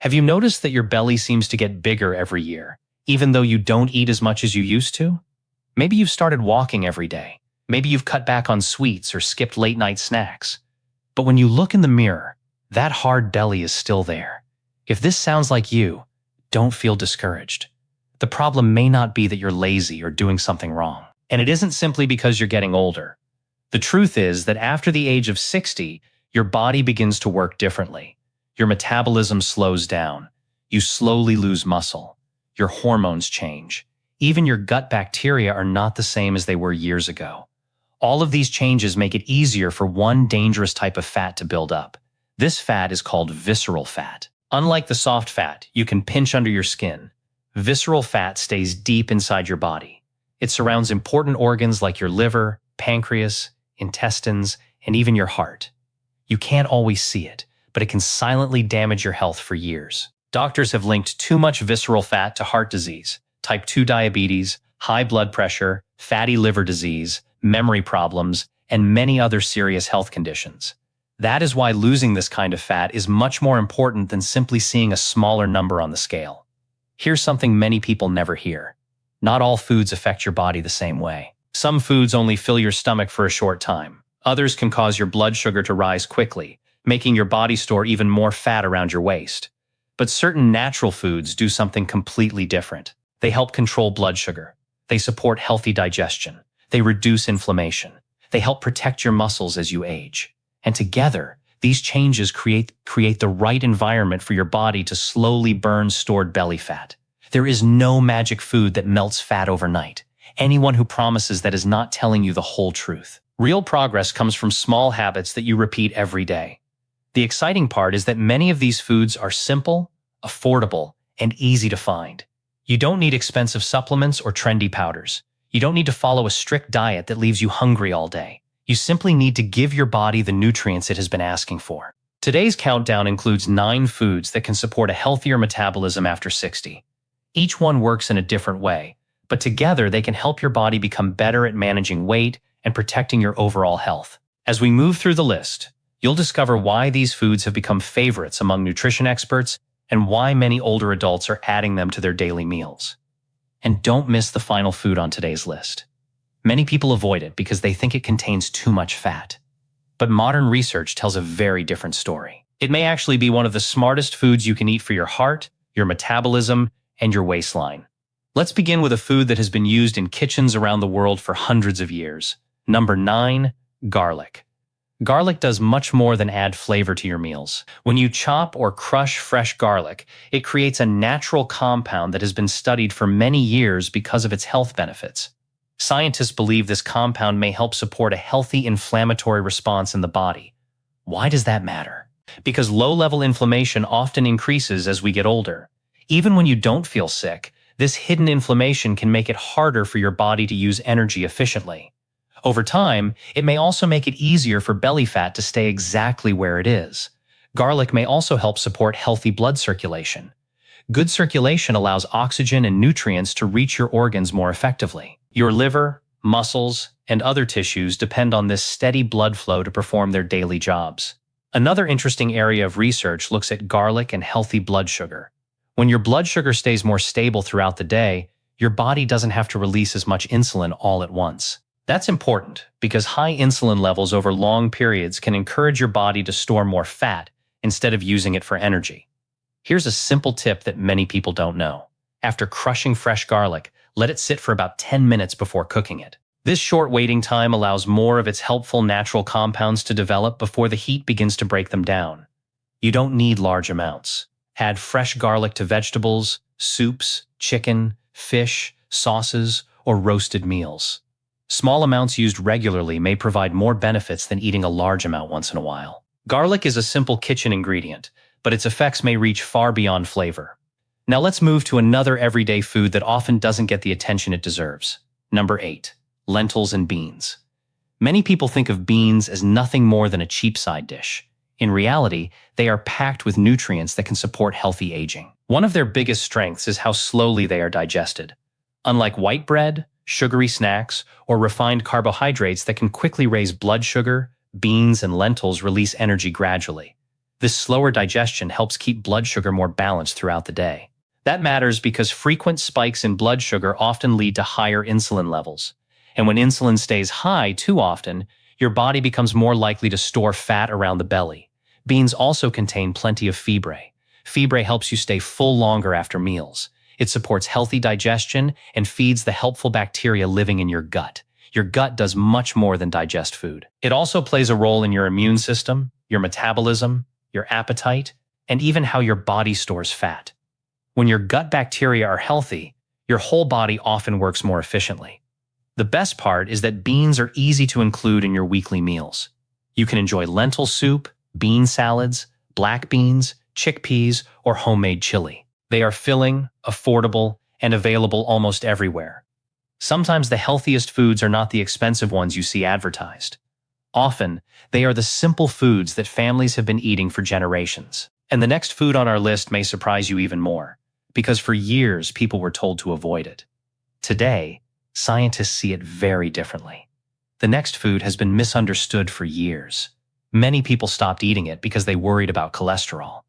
Have you noticed that your belly seems to get bigger every year, even though you don't eat as much as you used to? Maybe you've started walking every day. Maybe you've cut back on sweets or skipped late-night snacks. But when you look in the mirror, that hard belly is still there. If this sounds like you, don't feel discouraged. The problem may not be that you're lazy or doing something wrong. And it isn't simply because you're getting older. The truth is that after the age of 60, your body begins to work differently. Your metabolism slows down. You slowly lose muscle. Your hormones change. Even your gut bacteria are not the same as they were years ago. All of these changes make it easier for one dangerous type of fat to build up. This fat is called visceral fat. Unlike the soft fat you can pinch under your skin, visceral fat stays deep inside your body. It surrounds important organs like your liver, pancreas, intestines, and even your heart. You can't always see it, but it can silently damage your health for years. Doctors have linked too much visceral fat to heart disease, type 2 diabetes, high blood pressure, fatty liver disease, memory problems, and many other serious health conditions. That is why losing this kind of fat is much more important than simply seeing a smaller number on the scale. Here's something many people never hear. Not all foods affect your body the same way. Some foods only fill your stomach for a short time. Others can cause your blood sugar to rise quickly, making your body store even more fat around your waist. But certain natural foods do something completely different. They help control blood sugar. They support healthy digestion. They reduce inflammation. They help protect your muscles as you age. And together, these changes create the right environment for your body to slowly burn stored belly fat. There is no magic food that melts fat overnight. Anyone who promises that is not telling you the whole truth. Real progress comes from small habits that you repeat every day. The exciting part is that many of these foods are simple, affordable, and easy to find. You don't need expensive supplements or trendy powders. You don't need to follow a strict diet that leaves you hungry all day. You simply need to give your body the nutrients it has been asking for. Today's countdown includes 9 foods that can support a healthier metabolism after 60. Each one works in a different way, but together they can help your body become better at managing weight and protecting your overall health. As we move through the list, you'll discover why these foods have become favorites among nutrition experts and why many older adults are adding them to their daily meals. And don't miss the final food on today's list. Many people avoid it because they think it contains too much fat. But modern research tells a very different story. It may actually be one of the smartest foods you can eat for your heart, your metabolism, and your waistline. Let's begin with a food that has been used in kitchens around the world for hundreds of years. Number 9, garlic. Garlic does much more than add flavor to your meals. When you chop or crush fresh garlic, it creates a natural compound that has been studied for many years because of its health benefits. Scientists believe this compound may help support a healthy inflammatory response in the body. Why does that matter? Because low-level inflammation often increases as we get older. Even when you don't feel sick, this hidden inflammation can make it harder for your body to use energy efficiently. Over time, it may also make it easier for belly fat to stay exactly where it is. Garlic may also help support healthy blood circulation. Good circulation allows oxygen and nutrients to reach your organs more effectively. Your liver, muscles, and other tissues depend on this steady blood flow to perform their daily jobs. Another interesting area of research looks at garlic and healthy blood sugar. When your blood sugar stays more stable throughout the day, your body doesn't have to release as much insulin all at once. That's important because high insulin levels over long periods can encourage your body to store more fat instead of using it for energy. Here's a simple tip that many people don't know. After crushing fresh garlic, let it sit for about 10 minutes before cooking it. This short waiting time allows more of its helpful natural compounds to develop before the heat begins to break them down. You don't need large amounts. Add fresh garlic to vegetables, soups, chicken, fish, sauces, or roasted meals. Small amounts used regularly may provide more benefits than eating a large amount once in a while. Garlic is a simple kitchen ingredient, but its effects may reach far beyond flavor. Now let's move to another everyday food that often doesn't get the attention it deserves. Number 8, lentils and beans. Many people think of beans as nothing more than a cheap side dish. In reality, they are packed with nutrients that can support healthy aging. One of their biggest strengths is how slowly they are digested. Unlike white bread, sugary snacks, or refined carbohydrates that can quickly raise blood sugar, beans and lentils release energy gradually. This slower digestion helps keep blood sugar more balanced throughout the day. That matters because frequent spikes in blood sugar often lead to higher insulin levels. And when insulin stays high too often, your body becomes more likely to store fat around the belly. Beans also contain plenty of fibre. Fibre helps you stay full longer after meals. It supports healthy digestion and feeds the helpful bacteria living in your gut. Your gut does much more than digest food. It also plays a role in your immune system, your metabolism, your appetite, and even how your body stores fat. When your gut bacteria are healthy, your whole body often works more efficiently. The best part is that beans are easy to include in your weekly meals. You can enjoy lentil soup, bean salads, black beans, chickpeas, or homemade chili. They are filling, affordable, and available almost everywhere. Sometimes the healthiest foods are not the expensive ones you see advertised. Often, they are the simple foods that families have been eating for generations. And the next food on our list may surprise you even more, because for years people were told to avoid it. Today, scientists see it very differently. The next food has been misunderstood for years. Many people stopped eating it because they worried about cholesterol.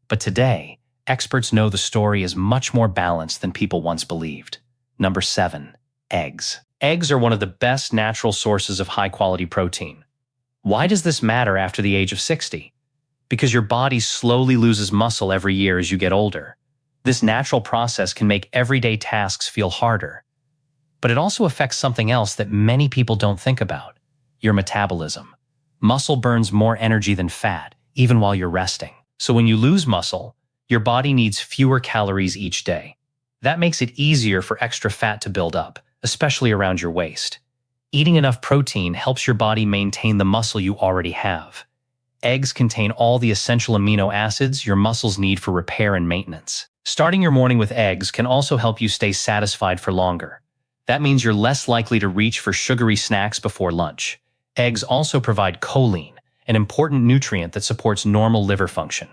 But today, experts know the story is much more balanced than people once believed. Number 7. Eggs. Eggs are one of the best natural sources of high-quality protein. Why does this matter after the age of 60? Because your body slowly loses muscle every year as you get older. This natural process can make everyday tasks feel harder. But it also affects something else that many people don't think about: your metabolism. Muscle burns more energy than fat, even while you're resting. So when you lose muscle, your body needs fewer calories each day. That makes it easier for extra fat to build up, especially around your waist. Eating enough protein helps your body maintain the muscle you already have. Eggs contain all the essential amino acids your muscles need for repair and maintenance. Starting your morning with eggs can also help you stay satisfied for longer. That means you're less likely to reach for sugary snacks before lunch. Eggs also provide choline, an important nutrient that supports normal liver function.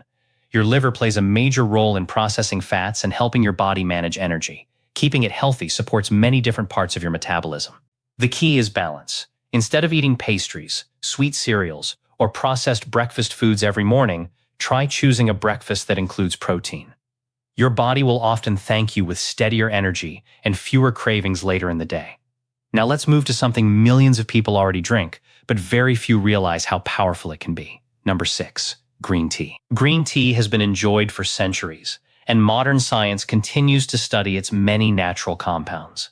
Your liver plays a major role in processing fats and helping your body manage energy. Keeping it healthy supports many different parts of your metabolism. The key is balance. Instead of eating pastries, sweet cereals, or processed breakfast foods every morning, try choosing a breakfast that includes protein. Your body will often thank you with steadier energy and fewer cravings later in the day. Now let's move to something millions of people already drink, but very few realize how powerful it can be. Number 6. Green tea. Green tea has been enjoyed for centuries, and modern science continues to study its many natural compounds.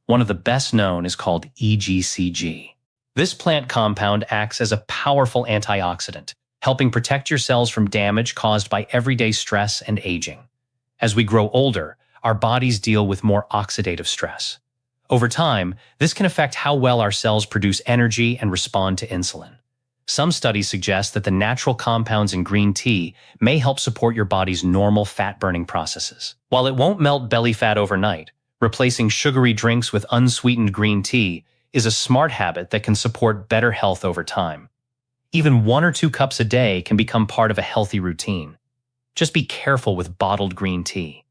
One of the best known is called EGCG. This plant compound acts as a powerful antioxidant, helping protect your cells from damage caused by everyday stress and aging. As we grow older, our bodies deal with more oxidative stress. Over time, this can affect how well our cells produce energy and respond to insulin. Some studies suggest that the natural compounds in green tea may help support your body's normal fat-burning processes. While it won't melt belly fat overnight, replacing sugary drinks with unsweetened green tea is a smart habit that can support better health over time. Even 1 or 2 cups a day can become part of a healthy routine. Just be careful with bottled green tea.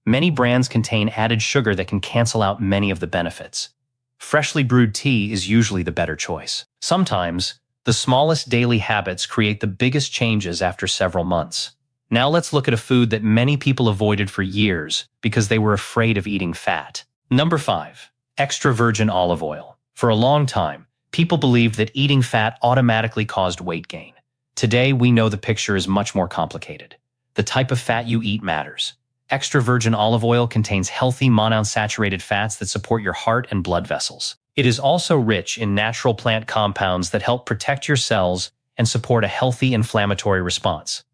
Many brands contain added sugar that can cancel out many of the benefits. Freshly brewed tea is usually the better choice. Sometimes, the smallest daily habits create the biggest changes after several months. Now let's look at a food that many people avoided for years because they were afraid of eating fat. Number 5. Extra virgin olive oil. For a long time, people believed that eating fat automatically caused weight gain. Today, we know the picture is much more complicated. The type of fat you eat matters. Extra virgin olive oil contains healthy monounsaturated fats that support your heart and blood vessels. It is also rich in natural plant compounds that help protect your cells and support a healthy inflammatory response.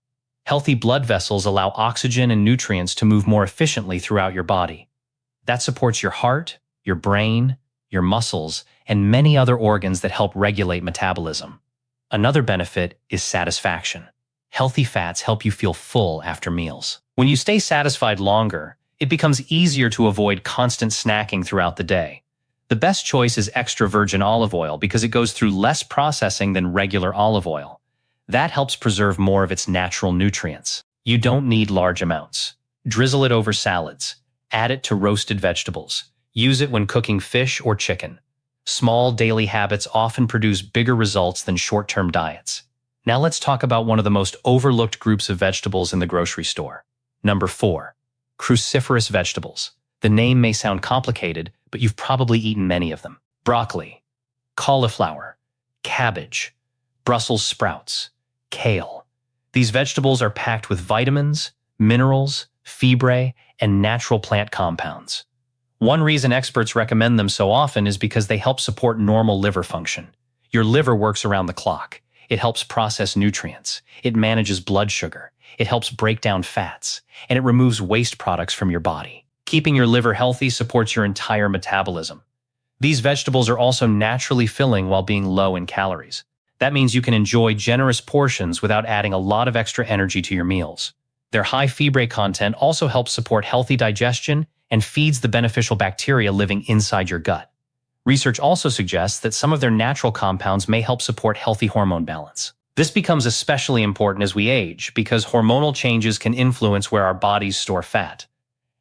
Healthy blood vessels allow oxygen and nutrients to move more efficiently throughout your body. That supports your heart, your brain, your muscles, and many other organs that help regulate metabolism. Another benefit is satisfaction. Healthy fats help you feel full after meals. When you stay satisfied longer, it becomes easier to avoid constant snacking throughout the day. The best choice is extra virgin olive oil because it goes through less processing than regular olive oil. That helps preserve more of its natural nutrients. You don't need large amounts. Drizzle it over salads. Add it to roasted vegetables. Use it when cooking fish or chicken. Small daily habits often produce bigger results than short-term diets. Now let's talk about one of the most overlooked groups of vegetables in the grocery store. Number 4. Cruciferous vegetables. The name may sound complicated, but you've probably eaten many of them. Broccoli, cauliflower, cabbage, Brussels sprouts, kale. These vegetables are packed with vitamins, minerals, fibrae, and natural plant compounds. One reason experts recommend them so often is because they help support normal liver function. Your liver works around the clock. It helps process nutrients. It manages blood sugar. It helps break down fats. And it removes waste products from your body. Keeping your liver healthy supports your entire metabolism. These vegetables are also naturally filling while being low in calories. That means you can enjoy generous portions without adding a lot of extra energy to your meals. Their high fibrae content also helps support healthy digestion and feeds the beneficial bacteria living inside your gut. Research also suggests that some of their natural compounds may help support healthy hormone balance. This becomes especially important as we age because hormonal changes can influence where our bodies store fat.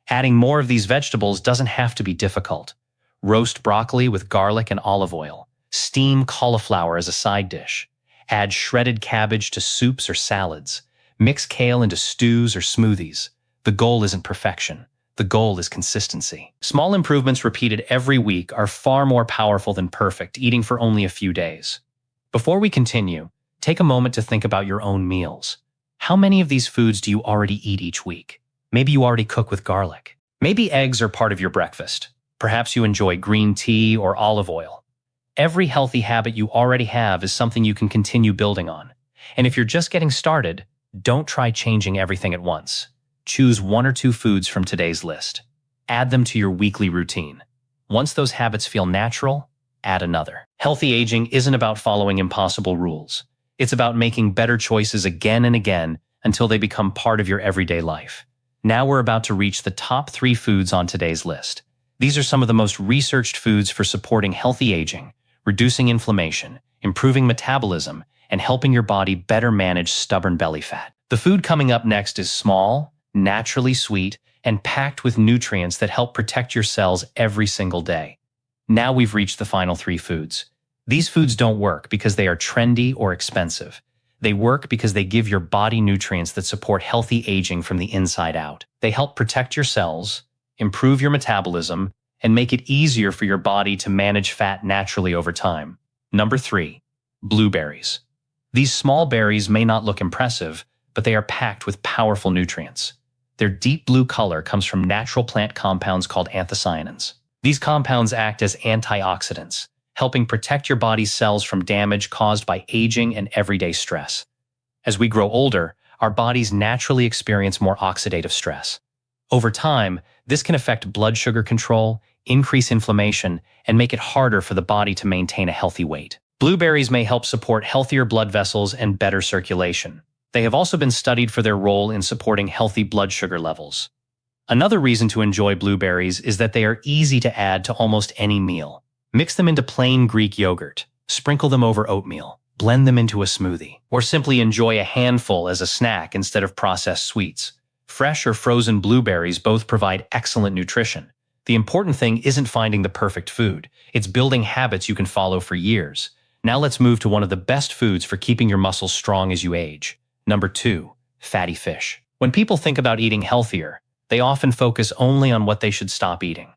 Adding more of these vegetables doesn't have to be difficult. Roast broccoli with garlic and olive oil. Steam cauliflower as a side dish. Add shredded cabbage to soups or salads. Mix kale into stews or smoothies. The goal isn't perfection. The goal is consistency. Small improvements repeated every week are far more powerful than perfect eating for only a few days. Before we continue, take a moment to think about your own meals. How many of these foods do you already eat each week? Maybe you already cook with garlic. Maybe eggs are part of your breakfast. Perhaps you enjoy green tea or olive oil. Every healthy habit you already have is something you can continue building on. And if you're just getting started, don't try changing everything at once. Choose 1 or 2 foods from today's list. Add them to your weekly routine. Once those habits feel natural, add another. Healthy aging isn't about following impossible rules. It's about making better choices again and again until they become part of your everyday life. Now we're about to reach the top 3 foods on today's list. These are some of the most researched foods for supporting healthy aging, reducing inflammation, improving metabolism, and helping your body better manage stubborn belly fat. The food coming up next is small, naturally sweet, and packed with nutrients that help protect your cells every single day. Now we've reached the final 3 foods. These foods don't work because they are trendy or expensive. They work because they give your body nutrients that support healthy aging from the inside out. They help protect your cells, improve your metabolism, and make it easier for your body to manage fat naturally over time. Number 3, blueberries. These small berries may not look impressive, but they are packed with powerful nutrients. Their deep blue color comes from natural plant compounds called anthocyanins. These compounds act as antioxidants, helping protect your body's cells from damage caused by aging and everyday stress. As we grow older, our bodies naturally experience more oxidative stress. Over time, this can affect blood sugar control, increase inflammation, and make it harder for the body to maintain a healthy weight. Blueberries may help support healthier blood vessels and better circulation. They have also been studied for their role in supporting healthy blood sugar levels. Another reason to enjoy blueberries is that they are easy to add to almost any meal. Mix them into plain Greek yogurt, sprinkle them over oatmeal, blend them into a smoothie, or simply enjoy a handful as a snack instead of processed sweets. Fresh or frozen blueberries both provide excellent nutrition. The important thing isn't finding the perfect food. It's building habits you can follow for years. Now let's move to one of the best foods for keeping your muscles strong as you age. Number 2, fatty fish. When people think about eating healthier, they often focus only on what they should stop eating.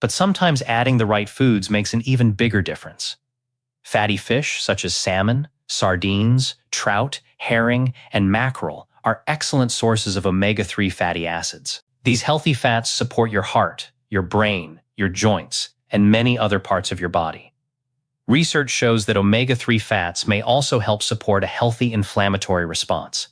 But sometimes adding the right foods makes an even bigger difference. Fatty fish, such as salmon, sardines, trout, herring, and mackerel, are excellent sources of omega-3 fatty acids. These healthy fats support your heart, your brain, your joints, and many other parts of your body. Research shows that omega-3 fats may also help support a healthy inflammatory response.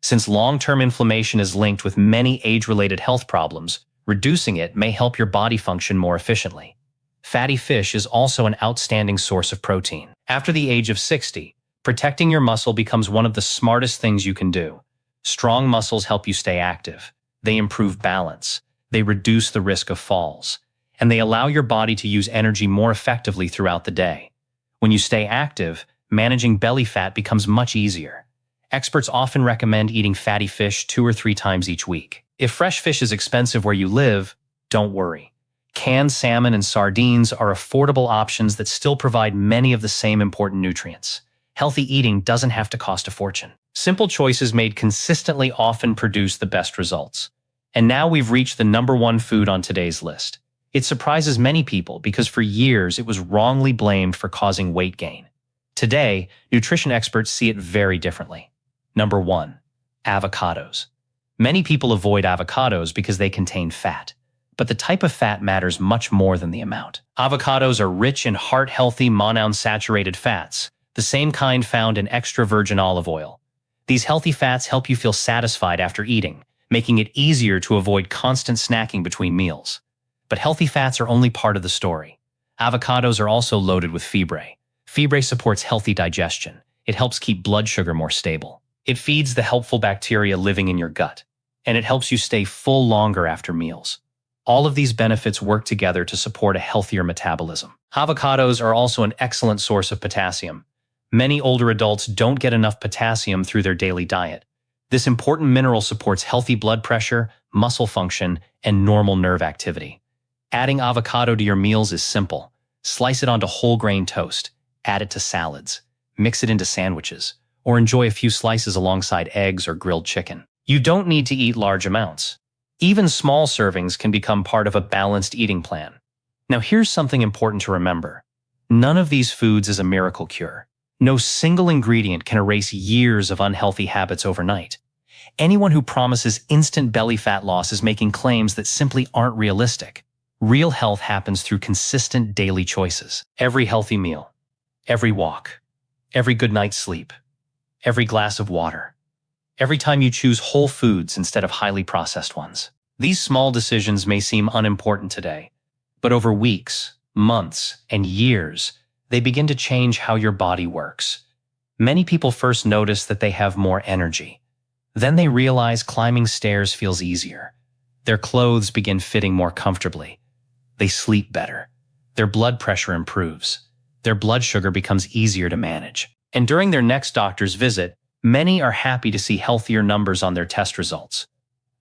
Since long-term inflammation is linked with many age-related health problems, reducing it may help your body function more efficiently. Fatty fish is also an outstanding source of protein. After the age of 60, protecting your muscle becomes one of the smartest things you can do. Strong muscles help you stay active. They improve balance. They reduce the risk of falls. And they allow your body to use energy more effectively throughout the day. When you stay active, managing belly fat becomes much easier. Experts often recommend eating fatty fish 2 or 3 times each week. If fresh fish is expensive where you live, don't worry. Canned salmon and sardines are affordable options that still provide many of the same important nutrients. Healthy eating doesn't have to cost a fortune. Simple choices made consistently often produce the best results. And now we've reached the #1 food on today's list. It surprises many people because for years it was wrongly blamed for causing weight gain. Today, nutrition experts see it very differently. #1. Avocados. Many people avoid avocados because they contain fat. But the type of fat matters much more than the amount. Avocados are rich in heart-healthy monounsaturated fats, the same kind found in extra virgin olive oil. These healthy fats help you feel satisfied after eating, making it easier to avoid constant snacking between meals. But healthy fats are only part of the story. Avocados are also loaded with fibre. Fibre supports healthy digestion. It helps keep blood sugar more stable. It feeds the helpful bacteria living in your gut, and it helps you stay full longer after meals. All of these benefits work together to support a healthier metabolism. Avocados are also an excellent source of potassium. Many older adults don't get enough potassium through their daily diet. This important mineral supports healthy blood pressure, muscle function, and normal nerve activity. Adding avocado to your meals is simple. Slice it onto whole grain toast, add it to salads, mix it into sandwiches, or enjoy a few slices alongside eggs or grilled chicken. You don't need to eat large amounts. Even small servings can become part of a balanced eating plan. Now here's something important to remember. None of these foods is a miracle cure. No single ingredient can erase years of unhealthy habits overnight. Anyone who promises instant belly fat loss is making claims that simply aren't realistic. Real health happens through consistent daily choices. Every healthy meal, every walk, every good night's sleep, every glass of water. Every time you choose whole foods instead of highly processed ones. These small decisions may seem unimportant today, but over weeks, months, and years, they begin to change how your body works. Many people first notice that they have more energy. Then they realize climbing stairs feels easier. Their clothes begin fitting more comfortably. They sleep better. Their blood pressure improves. Their blood sugar becomes easier to manage. And during their next doctor's visit, many are happy to see healthier numbers on their test results.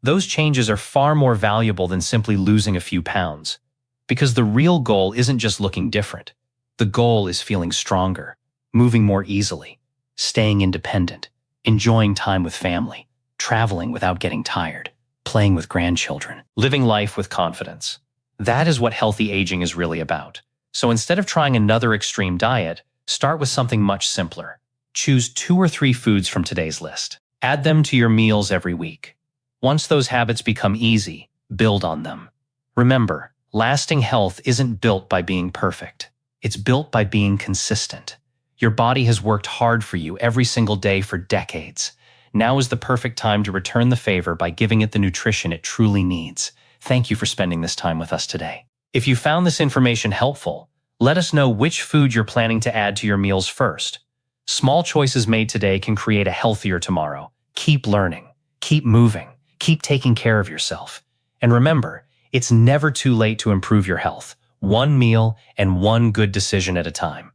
Those changes are far more valuable than simply losing a few pounds, because the real goal isn't just looking different. The goal is feeling stronger, moving more easily, staying independent, enjoying time with family, traveling without getting tired, playing with grandchildren, living life with confidence. That is what healthy aging is really about. So instead of trying another extreme diet, start with something much simpler. Choose 2 or 3 foods from today's list. Add them to your meals every week. Once those habits become easy, build on them. Remember, lasting health isn't built by being perfect. It's built by being consistent. Your body has worked hard for you every single day for decades. Now is the perfect time to return the favor by giving it the nutrition it truly needs. Thank you for spending this time with us today. If you found this information helpful, let us know which food you're planning to add to your meals first. Small choices made today can create a healthier tomorrow. Keep learning, keep moving, keep taking care of yourself. And remember, it's never too late to improve your health, one meal and one good decision at a time.